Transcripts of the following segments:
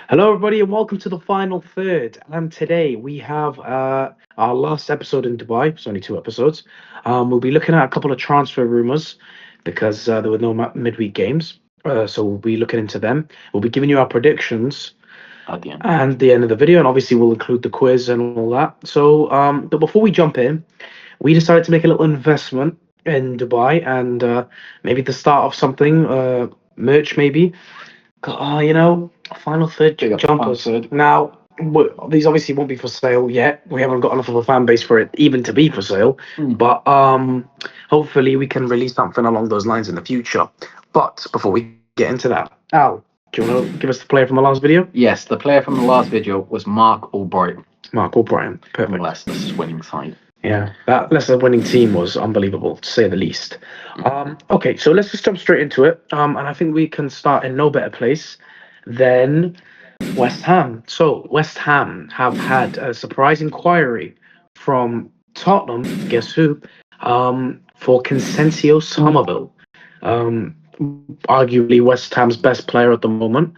Hello, everybody, and welcome to the final third. And today we have our last episode in Dubai. It's only two episodes. We'll be looking at a couple of transfer rumors because there were no midweek games. So we'll be looking into them. We'll be giving you our predictions At the end. and the end of the video, and obviously we'll include the quiz and all that. So, but before we jump in, we decided to make a little investment in Dubai and maybe the start of something, merch maybe. Final third Big up the final jumpers. third. Now, these obviously won't be for sale yet. We haven't got enough of a fan base for it even to be for sale. But hopefully we can release something along those lines in the future. But before we get into that, Al, do you want to give us the player from the last video? Yes, the player from the last video was Mark Albright Mark O'Brien. from Perfect. Leicester's winning side. Yeah, that Leicester winning team was unbelievable, to say the least. Okay, so let's just jump straight into it. And I think we can start in no better place than West Ham. So West Ham have had a surprise inquiry from Tottenham. Guess who? For Consencio Somerville, arguably West Ham's best player at the moment.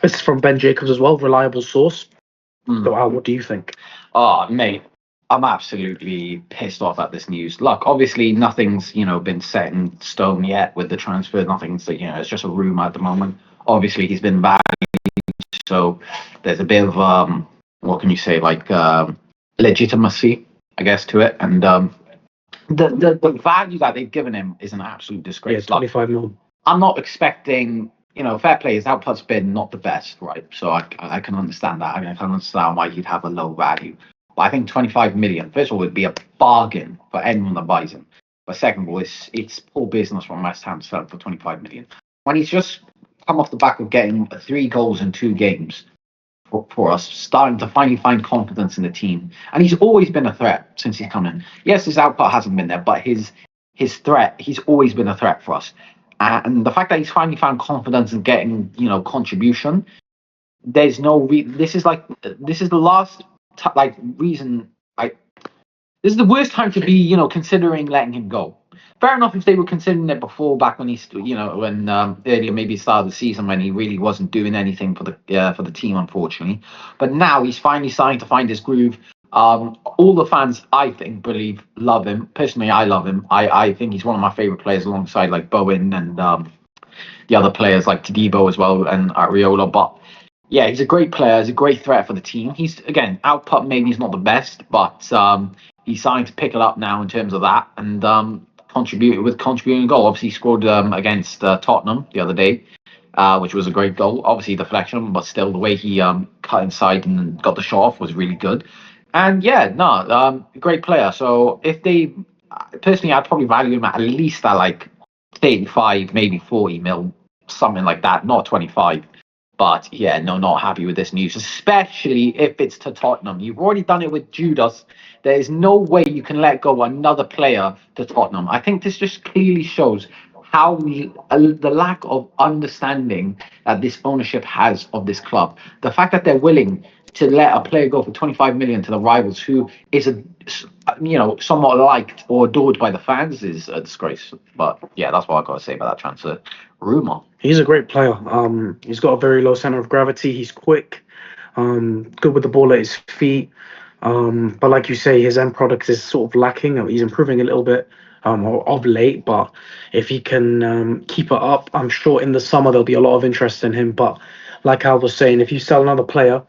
This is from Ben Jacobs as well, reliable source. So Al, what do you think? Oh, mate, I'm absolutely pissed off at this news. Look, obviously nothing's, been set in stone yet with the transfer. Nothing's, it's just a rumor at the moment. Obviously he's been valued, so there's a bit of, what can you say, like, legitimacy, I guess, to it. And the value that they've given him is an absolute Yeah, disgrace. 25 mil. I'm not expecting, fair play. His output's been not the best, right? So I can understand that. I mean, I can understand why he'd have a low value. But I think 25 million, first of all, would be a bargain for anyone that buys him. But second of all, it's poor business from West Ham to sell him for 25 million. When he's just come off the back of getting 3 goals in 2 games for us, starting to finally find confidence in the team. And he's always been a threat since he's come in. Yes, his output hasn't been there, but his threat, he's always been a threat for us. And the fact that he's finally found confidence in getting, contribution, there's no this is the last reason. This is the worst time to be, considering letting him go. Fair enough if they were considering it before, back when when earlier, maybe start of the season, when he really wasn't doing anything for the team, unfortunately. But now he's finally starting to find his groove. All the fans, I think, love him. Personally, I love him. I think he's one of my favorite players, alongside like Bowen and the other players like Tadibo as well, and Ariola. But yeah, he's a great player. He's a great threat for the team. He's, again, output maybe he's not the best, but he's starting to pick it up now in terms of that, and contributing a goal. Obviously, he scored against Tottenham the other day, which was a great goal. Obviously, deflection, but still the way he cut inside and got the shot off was really good. And yeah, great player. So if they, personally, I'd probably value him at least at like 35, maybe 40 mil, something like that, not 25. But yeah, no, not happy with this news, especially if it's to Tottenham. You've already done it with Judas. There is no way you can let go another player to Tottenham. I think this just clearly shows how the lack of understanding that this ownership has of this club. The fact that they're willing to let a player go for 25 million to the rivals, who is somewhat liked or adored by the fans, is a disgrace. But yeah, that's what I've got to say about that transfer rumor. He's a great player. He's got a very low center of gravity. He's quick, good with the ball at his feet. But like you say, his end product is sort of lacking. He's improving a little bit of late, but if he can keep it up, I'm sure in the summer there'll be a lot of interest in him. But like Al was saying, if you sell another player,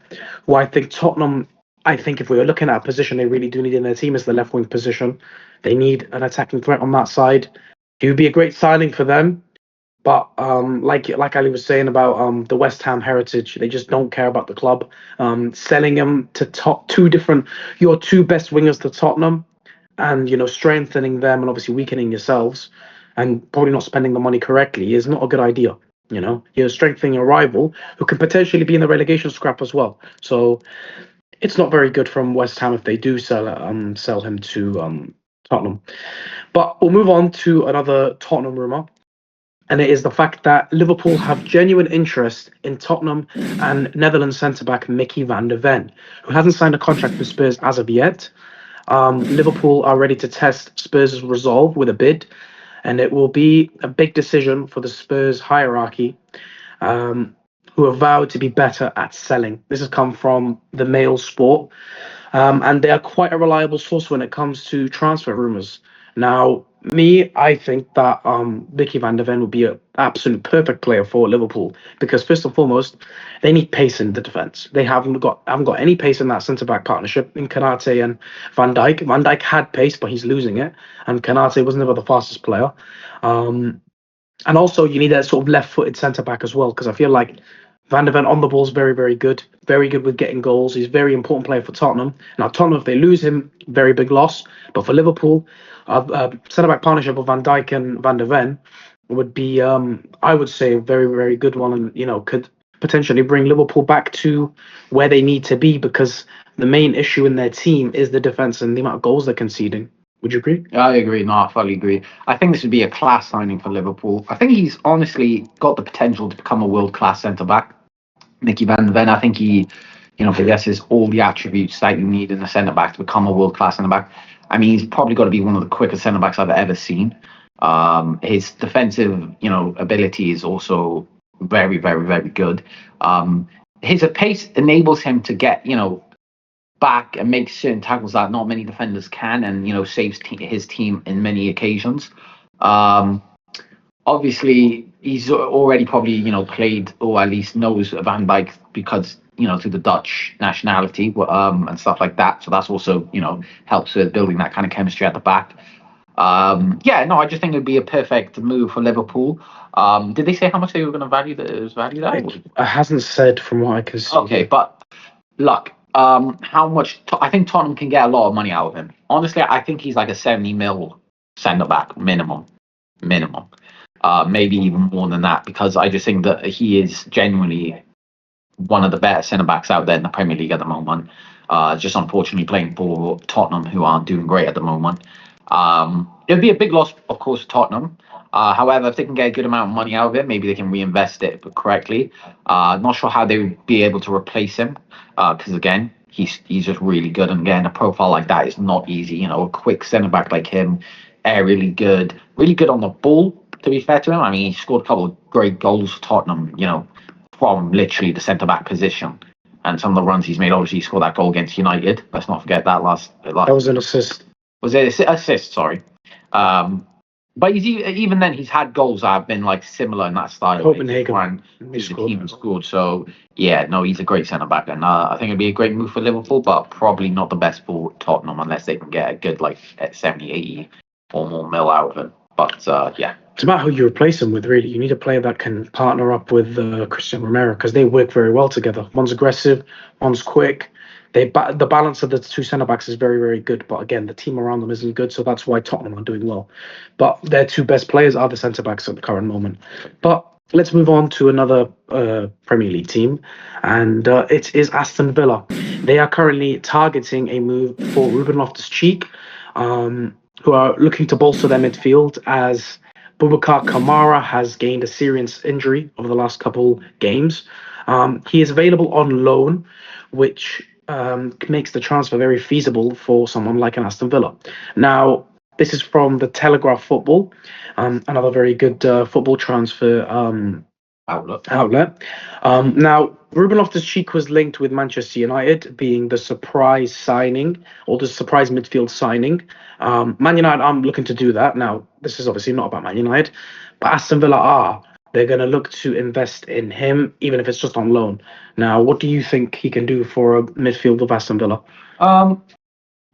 who I think Tottenham, I think if we were looking at a position they really do need in their team, is the left wing position. They need an attacking threat on that side. He would be a great signing for them. But like Ali was saying about the West Ham heritage, they just don't care about the club. Selling them to your 2 best wingers to Tottenham, and strengthening them and obviously weakening yourselves, and probably not spending the money correctly is not a good idea. You're strengthening a rival who could potentially be in the relegation scrap as well. So it's not very good from West Ham if they do sell him to Tottenham. But we'll move on to another Tottenham rumor. And it is the fact that Liverpool have genuine interest in Tottenham and Netherlands centre-back Mickey van der Ven, who hasn't signed a contract with Spurs as of yet. Liverpool are ready to test Spurs' resolve with a bid, and it will be a big decision for the Spurs hierarchy. who are vowed to be better at selling. This has come from the Mail Sport, and they are quite a reliable source when it comes to transfer rumors. Now, I think that Vicky van der Ven would be an absolute perfect player for Liverpool because first and foremost, they need pace in the defense. They haven't got any pace in that centre back partnership in Kanate and Van Dijk. Van Dijk had pace, but he's losing it, and Kanate was never the fastest player. Um, and also, you need a sort of left-footed centre back as well, because I feel like Van der Ven on the ball is very good with getting goals. He's a very important player for Tottenham. Now, Tottenham, if they lose him, very big loss. But for Liverpool, centre back partnership of Van Dijk and Van der Ven would be, I would say, a very, very good one, and could potentially bring Liverpool back to where they need to be, because the main issue in their team is the defense and the amount of goals they're conceding. Would you agree? I agree. No, I fully agree. I think this would be a class signing for Liverpool. I think he's honestly got the potential to become a world-class centre-back. Nicky van der Ven, I think he, possesses all the attributes that you need in a centre-back to become a world-class centre-back. I mean, he's probably got to be one of the quickest centre-backs I've ever seen. His defensive, ability is also very, very, very good. His pace enables him to get, back and make certain tackles that not many defenders can, and saves his team in many occasions. Obviously, he's already probably played, or at least knows Van Dijk because through the Dutch nationality, and stuff like that. So that's also helps with building that kind of chemistry at the back. I just think it'd be a perfect move for Liverpool. Did they say how much they were going to value that? It was valued at? It hasn't said from what I can see. Okay, but look, how much? I think Tottenham can get a lot of money out of him. Honestly, I think he's like a 70 mil centre back minimum. Maybe even more than that, because I just think that he is genuinely one of the better centre backs out there in the Premier League at the moment. Just unfortunately playing for Tottenham, who aren't doing great at the moment. It would be a big loss, of course, for Tottenham. However, if they can get a good amount of money out of it, maybe they can reinvest it correctly. Not sure how they would be able to replace him, because again, he's just really good, and getting a profile like that is not easy. A quick centre back like him, really good on the ball. To be fair to him, I mean, he scored a couple of great goals for Tottenham. From literally the centre back position, and some of the runs he's made. Obviously, he scored that goal against United. Let's not forget that last. That was an assist. Was it assist? Sorry. But even then, he's had goals that have been like similar in that style. Copenhagen, the team has scored. So yeah, no, he's a great centre back, and I think it'd be a great move for Liverpool, but probably not the best for Tottenham unless they can get a good like 70, 80 or more mil out of it. But yeah. It's about who you replace him with, really. You need a player that can partner up with Christian Romero, because they work very well together. One's aggressive, one's quick. The balance of the two centre backs is very, very good. But again, the team around them isn't good, so that's why Tottenham are doing well. But their two best players are the centre backs at the current moment. But let's move on to another Premier League team, and it is Aston Villa. They are currently targeting a move for Ruben Loftus-Cheek, who are looking to bolster their midfield as Boubacar Kamara has gained a serious injury over the last couple games. He is available on loan, which makes the transfer very feasible for someone like an Aston Villa. Now, this is from the Telegraph Football, another very good football transfer outlet. Now, Ruben Loftus-Cheek was linked with Manchester United being the surprise signing, or the surprise midfield signing. Man United aren't looking to do that. Now, this is obviously not about Man United, but Aston Villa are. They're going to look to invest in him, even if it's just on loan. Now, what do you think he can do for a midfield of Aston Villa?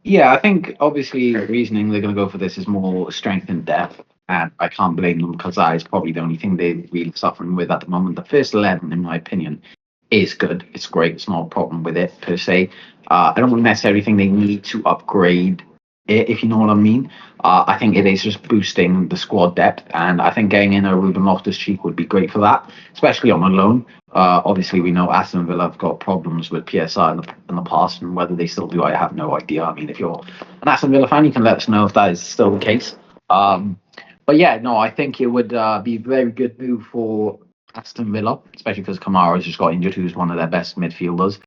Yeah, I think obviously the reasoning they're going to go for this is more strength and depth. And I can't blame them, because that is probably the only thing they're really suffering with at the moment. The first 11, in my opinion, is good. It's great. It's not a problem with it, per se. I don't necessarily think they need to upgrade it, if you know what I mean. I think it is just boosting the squad depth. And I think getting in a Ruben Loftus-Cheek would be great for that, especially on a loan. Obviously, we know Aston Villa have got problems with PSI in the past, and whether they still do, I have no idea. I mean, if you're an Aston Villa fan, you can let us know if that is still the case. But yeah, no, I think it would be a very good move for Aston Villa, especially because Kamara has just got injured, who's one of their best midfielders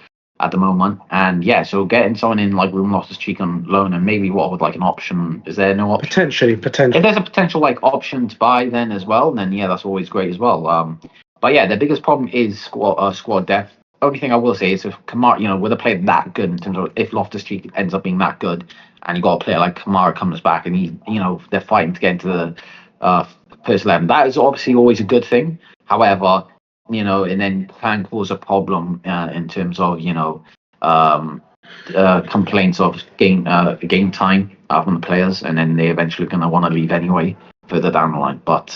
at the moment. And yeah, so getting someone in like Ruben Loftus-Cheek on loan, and maybe what with like an option, is there no option? Potentially. If there's a potential like option to buy then as well, then yeah, that's always great as well. But yeah, the biggest problem is squad depth. Only thing I will say is if Kamara, with a player that good in terms of if Loftus-Cheek ends up being that good, and you got a player like Kamara comes back and they're fighting to get into the first 11, that is obviously always a good thing. However, and then can cause a problem in terms of um, complaints of game time from the players, and then they eventually going to want to leave anyway further down the line. But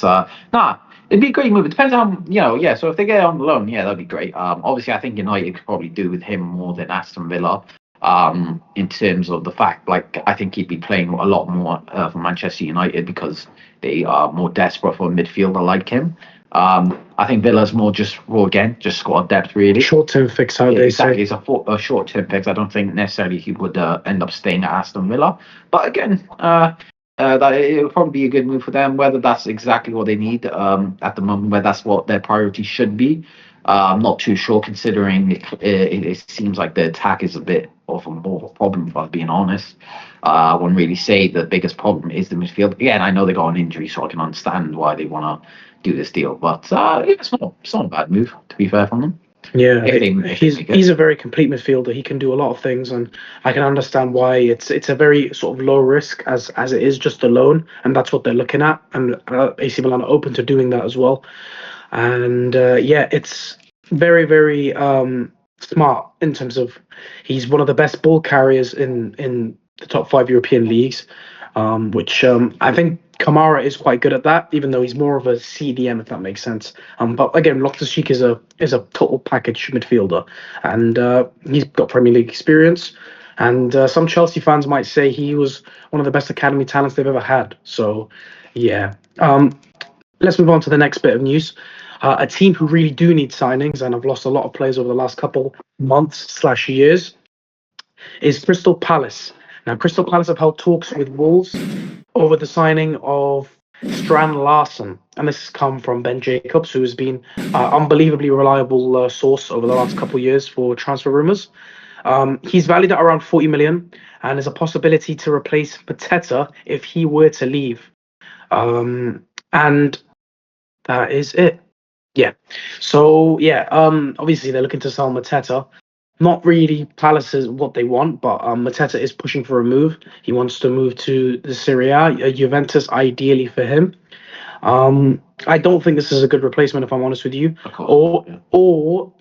nah, it'd be a great move. It depends on yeah. So if they get on loan, yeah, that'd be great. Obviously, I think United could probably do with him more than Aston Villa. In terms of the fact, like I think he'd be playing a lot more for Manchester United because they are more desperate for a midfielder like him. I think Villa's more just squad depth really. Short-term fix, how they Exactly, say. it's a short-term fix. I don't think necessarily he would end up staying at Aston Villa. But again, that it would probably be a good move for them. Whether that's exactly what they need at the moment, whether that's what their priority should be, I'm not too sure. Considering it seems like the attack is a bit of a more problem, if I'm being honest. I wouldn't really say the biggest problem is the midfield. Again, I know they got an injury, so I can understand why they want to do this deal. But yeah, it's not a bad move, to be fair, from them. Yeah, If he's a very complete midfielder. He can do a lot of things, and I can understand why it's a very sort of low risk as it is just a loan, and that's what they're looking at. And AC Milan are open to doing that as well. And yeah, it's very smart in terms of he's one of the best ball carriers in the top five European leagues, which I think Kamara is quite good at that, even though he's more of a CDM, if that makes sense. But again, Loftus-Cheek is a total package midfielder, and he's got Premier League experience. And some Chelsea fans might say he was one of the best academy talents they've ever had. So, yeah. Let's move on to the next bit of news. A team who really do need signings and have lost a lot of players over the last couple months/years is Crystal Palace. Now, Crystal Palace have held talks with Wolves over the signing of Strand Larsen, and this has come from Ben Jacobs, who has been unbelievably reliable source over the last couple of years for transfer rumors. He's valued at around 40 million, and there's a possibility to replace Mateta if he were to leave. And that is it. Yeah. So yeah, obviously they're looking to sell Mateta. Not really Palace is what they want, but Mateta is pushing for a move. He wants to move to the Serie A, Juventus ideally for him. I don't think this is a good replacement, if I'm honest with you. Or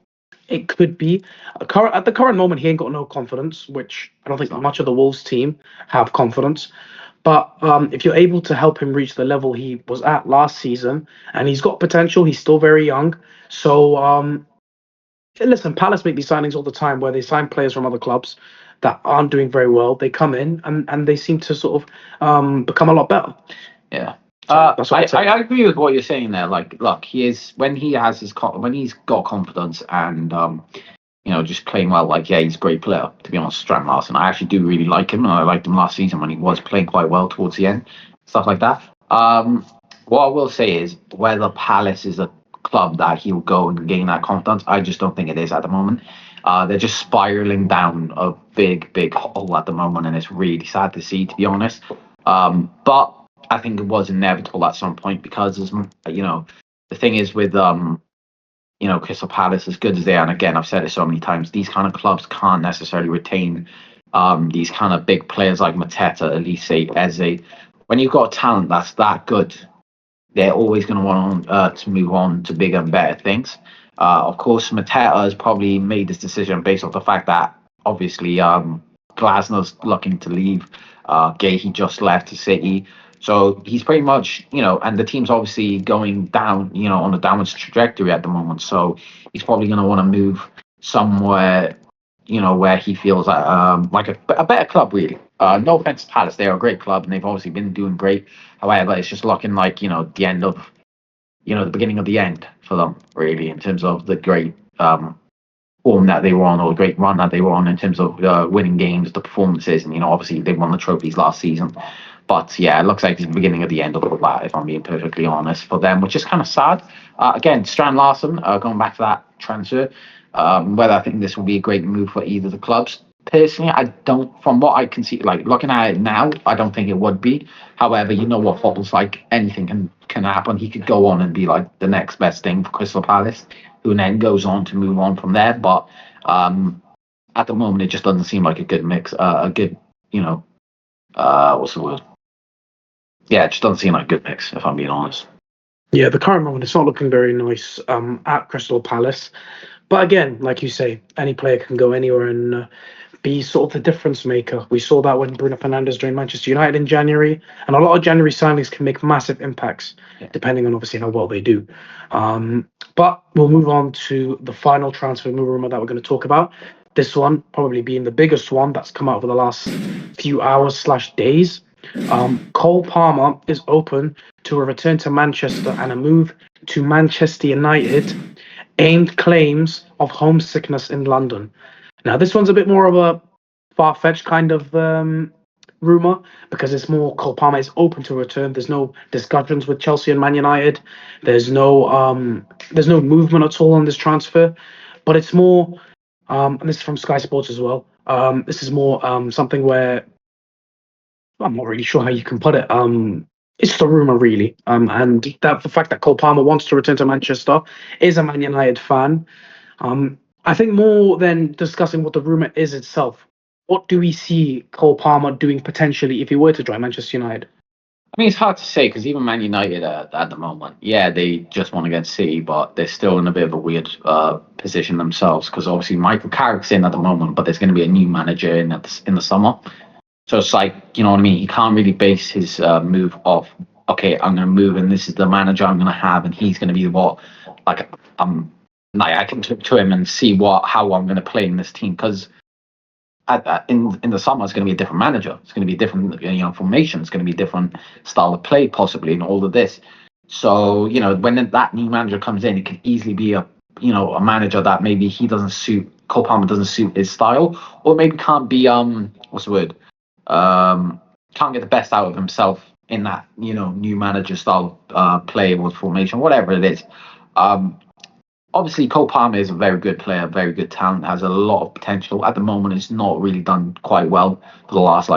it could be at the current moment he ain't got no confidence, which I don't think much of the Wolves team have confidence. But if you're able to help him reach the level he was at last season, and he's got potential, he's still very young. So listen, Palace make these signings all the time where they sign players from other clubs that aren't doing very well. They come in and they seem to sort of become a lot better. Yeah. So that's what I agree with what you're saying there. Like, look, he is when he has when he's got confidence and just playing well. Like, yeah, he's a great player. To be honest, Strand Larsen, I actually do really like him, and I liked him last season when he was playing quite well towards the end, stuff like that. What I will say is whether Palace is a club that he'll go and gain that confidence, I just don't think it is at the moment. They're just spiraling down a big hole at the moment, and it's really sad to see, to be honest. But I think it was inevitable at some point because, the thing is with Crystal Palace, as good as they are, and again, I've said it so many times, these kind of clubs can't necessarily retain these kind of big players like Mateta, Elise, Eze. When you've got a talent that's that good, they're always going to want to move on to bigger and better things. Of course, Mateta has probably made this decision based off the fact that obviously Glasner's looking to leave. Gahey just left to City. So he's pretty much, and the team's obviously going down, on a downwards trajectory at the moment. So he's probably going to want to move somewhere, where he feels like a better club, really. No offense to Palace, they're a great club and they've obviously been doing great. However, it's just looking like, the end of, the beginning of the end for them, really, in terms of the great form that they were on, or the great run that they were on in terms of winning games, the performances, and obviously they won the trophies last season. But yeah, it looks like it's the beginning of the end of all that, if I'm being perfectly honest, for them, which is kind of sad. Again, Strand Larsen, going back to that transfer, whether I think this will be a great move for either of the clubs, Personally, I don't. From what I can see, like looking at it now, I don't think it would be. However, you know what football's like. Anything can happen. He could go on and be like the next best thing for Crystal Palace, who then goes on to move on from there. But at the moment, it just doesn't seem like a good mix. A good, you know, what's the word? Yeah, it just doesn't seem like a good mix. If I'm being honest. Yeah, the current moment it's not looking very nice at Crystal Palace. But again, like you say, any player can go anywhere and be sort of the difference maker. We saw that when Bruno Fernandes joined Manchester United in January, and a lot of January signings can make massive impacts, depending on obviously how well they do. But we'll move on to the final transfer rumor that we're going to talk about. This one probably being the biggest one that's come out over the last few hours slash days. Cole Palmer is open to a return to Manchester and a move to Manchester United, aimed claims of homesickness in London. Now, this one's a bit more of a far-fetched kind of rumor because it's more Cole Palmer is open to return. There's no discussions with Chelsea and Man United. There's no movement at all on this transfer, but it's more and this is from Sky Sports as well. This is more something where I'm not really sure how you can put it. It's just a rumor, really. And that the fact that Cole Palmer wants to return to Manchester, is a Man United fan. I think more than discussing what the rumor is itself, what do we see Cole Palmer doing potentially if he were to join Manchester United? I mean, it's hard to say because even Man United at the moment, yeah, they just want to get City, but they're still in a bit of a weird position themselves because obviously Michael Carrick's in at the moment, but there's going to be a new manager in the summer. So it's like, you know what I mean? He can't really base his move off, okay, I'm going to move and this is the manager I'm going to have and he's going to be what, like, I can talk to him and see how I'm going to play in this team because in the summer it's going to be a different manager. It's going to be a different formation. It's going to be a different style of play possibly and all of this. So when that new manager comes in, it could easily be a manager that maybe Cole Palmer doesn't suit his style, or maybe can't be what's the word can't get the best out of himself in that new manager style play or formation, whatever it is. Obviously, Cole Palmer is a very good player, very good talent, has a lot of potential. At the moment, it's not really done quite well for the last,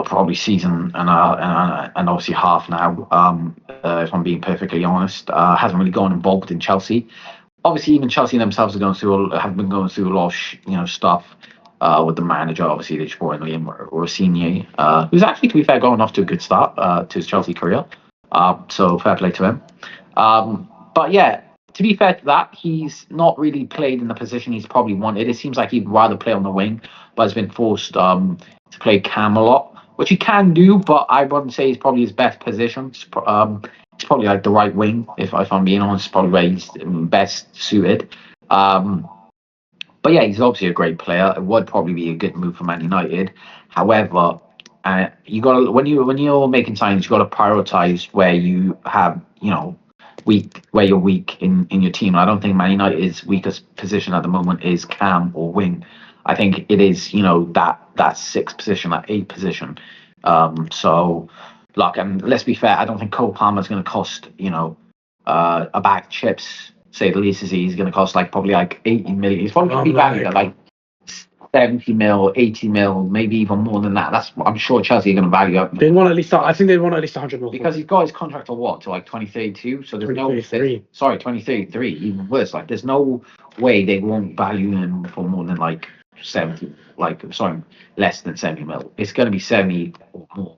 probably season and obviously half now. If I'm being perfectly honest, hasn't really gone involved in Chelsea. Obviously, even Chelsea themselves have been going through a lot of stuff with the manager. Obviously, they just brought in Liam Rossini, who's actually, to be fair, going off to a good start to his Chelsea career. So fair play to him. But yeah, to be fair to that, he's not really played in the position he's probably wanted. It seems like he'd rather play on the wing, but has been forced to play cam a lot, which he can do, but I wouldn't say he's probably his best position. It's probably like the right wing, if I'm being honest, probably where he's best suited. But yeah, he's obviously a great player. It would probably be a good move for Man United. However, you got when you're making signings, you got to prioritize where you have where you're weak in your team. I don't think Man United's weakest position at the moment is cam or wing. I think it is that sixth position, that eighth position. So look, and let's be fair, I don't think Cole Palmer's going to cost a bag of chips. Say the least, he's going to cost probably 80 million. He's probably going to be valued at 70 mil, 80 mil, maybe even more than that. That's I'm sure Chelsea are going to value up. They want at least. I think they want at least 100 mil because he's got his contract to 2032. So there's 2033. 2033, even worse. There's no way they won't value him for more than 70. Less than 70 mil. It's going to be 70 or more.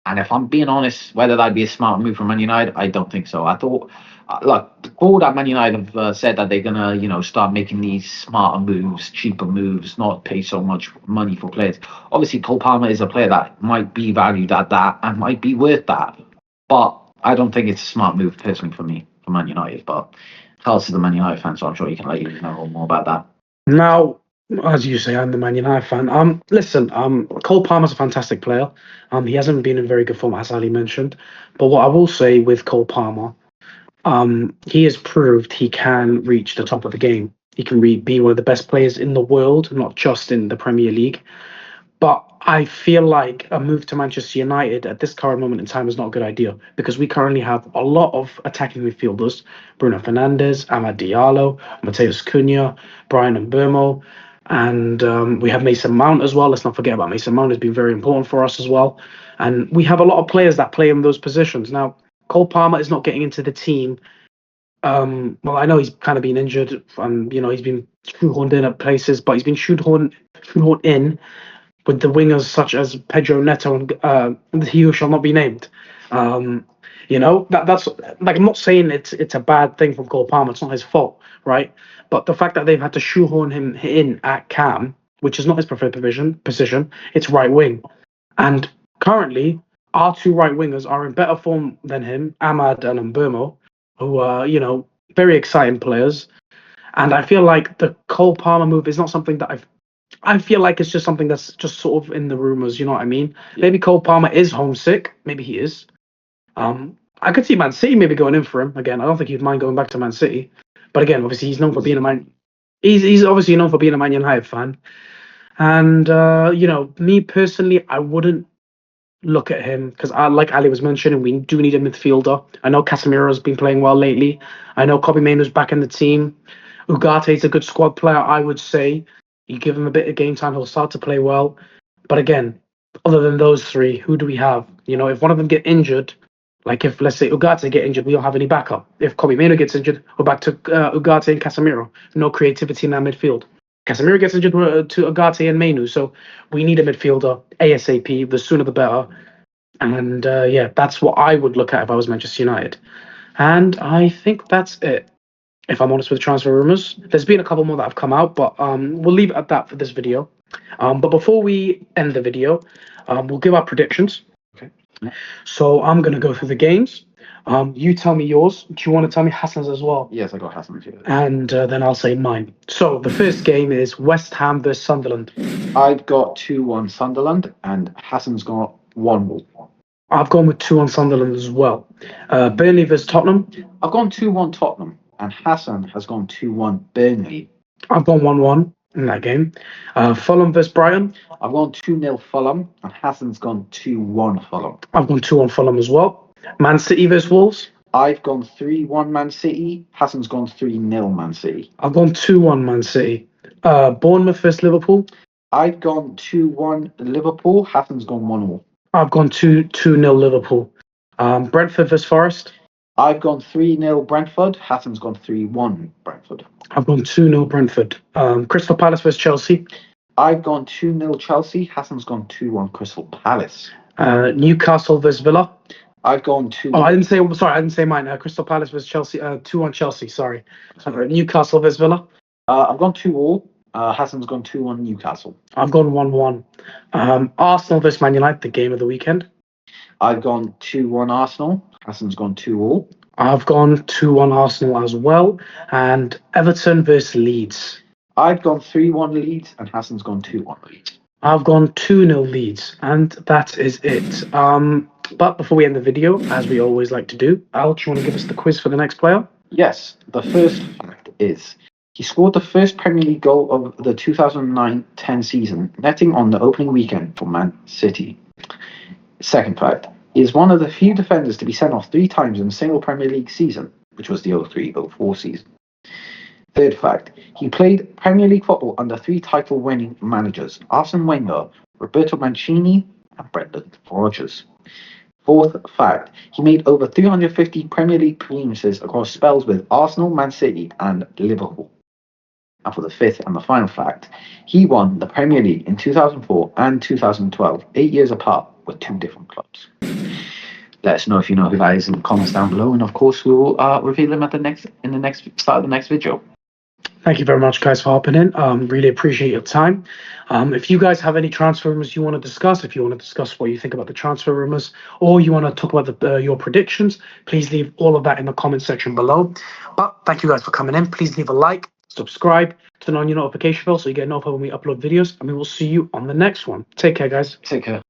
And if I'm being honest, whether that'd be a smart move from Man United, I don't think so. I thought, the board at Man United have said that they're gonna, start making these smarter moves, cheaper moves, not pay so much money for players. Obviously, Cole Palmer is a player that might be valued at that and might be worth that, but I don't think it's a smart move personally for me, for Man United. But Carlos is the Man United fan, so I'm sure he can let you know more about that. Now, as you say, I'm the Man United fan. Listen, Cole Palmer's a fantastic player. He hasn't been in very good form, as Ali mentioned. But what I will say with Cole Palmer, he has proved he can reach the top of the game. He can be one of the best players in the world, not just in the Premier League. But I feel like a move to Manchester United at this current moment in time is not a good idea because we currently have a lot of attacking midfielders: Bruno Fernandes, Amad Diallo, Mateus Cunha, Brian Mbeumo. And we have Mason Mount as well. Let's not forget about Mason Mount. Has been very important for us as well. And we have a lot of players that play in those positions. Now, Cole Palmer is not getting into the team. Well, I know he's kind of been injured, and he's been shoehorned in at places, but he's been shoehorned in with the wingers such as Pedro Neto and he who shall not be named. That's like, I'm not saying it's a bad thing from Cole Palmer. It's not his fault, right? But the fact that they've had to shoehorn him in at cam, which is not his preferred position, it's right wing, and currently our two right wingers are in better form than him, Ahmad and Mbermo, who are very exciting players. And I feel like the Cole Palmer move is not something that I feel like it's just something that's just sort of in the rumors. You know what I mean? Maybe Cole Palmer is homesick. Maybe he is. I could see Man City maybe going in for him again. I don't think he'd mind going back to Man City. But again, obviously he's known for being a Man. He's obviously known for being a Man United fan. And me personally, I wouldn't look at him because, like Ali was mentioning, we do need a midfielder. I know Casemiro's been playing well lately. I know Kobbie Mainoo's back in the team. Ugate's a good squad player, I would say. You give him a bit of game time, he'll start to play well. But again, other than those three, who do we have? If one of them get injured, like if, let's say, Ugarte get injured, we don't have any backup. If Kobbie Mainoo gets injured, we're back to Ugarte and Casemiro. No creativity in that midfield. Casemiro gets injured to Ugarte and Mainoo, so we need a midfielder ASAP. The sooner the better. And that's what I would look at if I was Manchester United. And I think that's it. If I'm honest with transfer rumors, there's been a couple more that have come out, but we'll leave it at that for this video. But before we end the video, we'll give our predictions. Okay. So I'm going to go through the games. You tell me yours. Do you want to tell me Hassan's as well? Yes, I got Hassan's here. And then I'll say mine. So the first game is West Ham versus Sunderland. I've got 2-1 Sunderland, and Hassan's got 1-1. I've gone with 2-1 Sunderland as well. Burnley versus Tottenham. I've gone 2-1 Tottenham, and Hassan has gone 2-1 Burnley. I've gone 1-1 in that game. Fulham versus Brighton. I've gone 2-0 Fulham, and Hassan's gone 2-1 Fulham. I've gone 2-1 Fulham as well. Man City versus Wolves. I've gone 3-1 Man City. Hassan's gone 3-0 Man City. I've gone 2-1 Man City. Bournemouth versus Liverpool. I've gone 2-1 Liverpool. Hassan's gone 1-0. I've gone 2-0 Liverpool. Brentford versus Forest. I've gone 3-0 Brentford. Hassan's gone 3-1 Brentford. I've gone 2-0 Brentford. Crystal Palace versus Chelsea. I've gone 2-0 Chelsea. Hassan's gone 2-1 Crystal Palace. Newcastle versus Villa. I've gone 2. Oh, I didn't say mine. Crystal Palace versus Chelsea. 2-1 Chelsea. Sorry. Newcastle versus Villa. I've gone 2-all. Hassan's gone 2-1 Newcastle. I've gone 1-1. Arsenal versus Man United, the game of the weekend. I've gone 2-1 Arsenal. Hassan's gone 2-all. I've gone 2-1 Arsenal as well. And Everton versus Leeds. I've gone 3-1 Leeds, and Hassan's gone 2-1 Leeds. I've gone 2-0 Leeds, and that is it. But before we end the video, as we always like to do, Al, do you want to give us the quiz for the next player? Yes. The first fact is he scored the first Premier League goal of the 2009-10 season, netting on the opening weekend for Man City. Second fact, he is one of the few defenders to be sent off 3 times in a single Premier League season, which was the 03-04 season. Third fact, he played Premier League football under 3 title-winning managers, Arsene Wenger, Roberto Mancini, and Brendan Rodgers. Fourth fact, he made over 350 Premier League appearances across spells with Arsenal, Man City, and Liverpool. And for the fifth and the final fact, he won the Premier League in 2004 and 2012, 8 years apart, with 2 different clubs. Let us know if you know who that is in the comments down below, and of course we'll reveal him at in the next start of the next video. Thank you very much, guys, for hopping in. Really appreciate your time. If you guys have any transfer rumors you want to discuss, if you want to discuss what you think about the transfer rumors, or you want to talk about your predictions, please leave all of that in the comment section below. But thank you guys for coming in. Please leave a like, subscribe, turn on your notification bell so you get notified when we upload videos, and we will see you on the next one. Take care, guys. Take care.